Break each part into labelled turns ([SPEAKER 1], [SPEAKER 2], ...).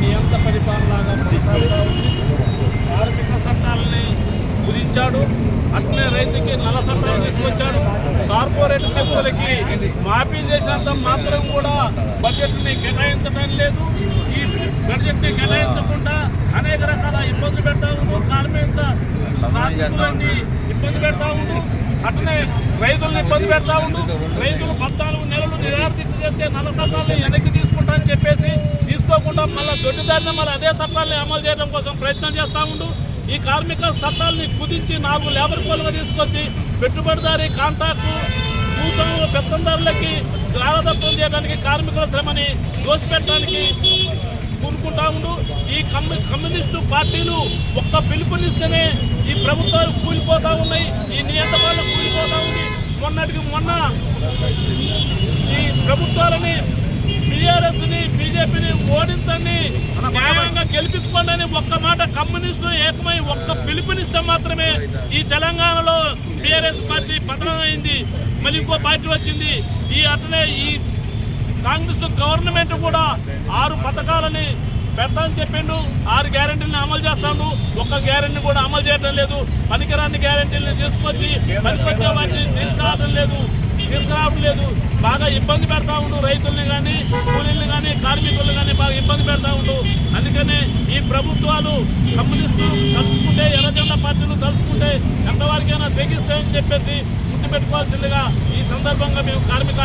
[SPEAKER 1] నియంత పరిపాలనగా కొనసాగుతూ ఉంది. కార్మిక చట్టాలని కుదించాడు, అట్నే రైతుకి నల్ల చట్టాలు తీసుకొచ్చాడు. కార్పొరేట్ శక్తులకి మాఫీ చేసినంత మాత్రం కూడా బడ్జెట్ని కేటాయించడం లేదు. ఈ బడ్జెట్ని కేటాయించకుండా అనేక రకాల ఇబ్బందులు పెడతా ఉండు, కార్మికులన్నీ ఇబ్బంది పెడతా ఉండు, అట్లనే రైతులను ఇబ్బంది పెడతా ఉండు. రైతులు 14 నెలలు నిరాదీక్ష చేస్తే నల్ల చట్టాలను వెనక్కి తీసుకుంటారని చెప్పేసి తీసుకోకుండా మళ్ళీ దొడ్డిదారిన మళ్ళీ అదే చట్టాలని అమలు చేయడం కోసం ప్రయత్నం చేస్తూ ఉండు. ఈ కార్మిక చట్టాలని కుదించి 4 లేబర్ కోలుగా తీసుకొచ్చి పెట్టుబడిదారీ కాంట్రాక్టు భూస్వాముల పెత్తందారులకి దారదత్వం చేయడానికి కార్మికుల శ్రమని దోసిపెట్టడానికి కూనుకుంటా ఉండు. ఈ కమ్యూనిస్టు పార్టీలు ఒక్క పిలుపునిస్తేనే ఈ ప్రభుత్వాలు కూలిపోతూ ఉన్నాయి, ఈ నియంత్రణలు కూలిపోతూ ఉంది. మొన్నటికి మొన్న ఈ ప్రభుత్వాలని టీఆర్ఎస్ని బీజేపీని ఓడించండి, న్యాయంగా గెలిపించుకోండి అని ఒక్క మాట కమ్యూనిస్టులు ఏకమై ఒక్క పిలుపునిస్తే మాత్రమే ఈ తెలంగాణలో టీఆర్ఎస్ పార్టీ పతనం అయింది, మళ్ళీ ఇంకో పార్టీ వచ్చింది. ఈ అట్లనే ఈ కాంగ్రెస్ గవర్నమెంట్ కూడా 6 పథకాలని పెడతామని చెప్పిండు, 6 గ్యారెంటీలను అమలు చేస్తాడు. ఒక్క గ్యారెంటీ కూడా అమలు చేయడం లేదు. పనికిరాని గ్యారెంటీలను తీసుకొచ్చి పనికొచ్చే వాటిని తీసుకురావడం లేదు. బాగా ఇబ్బంది పెడతా ఉండు, రైతుల్ని కానీ కూలీల్ని కానీ కార్మికులను కానీ బాగా ఇబ్బంది పెడతా ఉండు. అందుకనే ఈ ప్రభుత్వాలు కమ్యూనిస్టు తలుచుకుంటే, ఎర్రజెండా పార్టీలు తలుచుకుంటే ఎంతవరకైనా తెగిస్తాయని చెప్పేసి గుర్తుపెట్టుకోవాల్సిందిగా ఈ సందర్భంగా మేము కార్మిక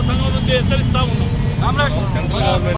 [SPEAKER 1] సంఘం నుంచి హెచ్చరిస్తా ఉన్నాం.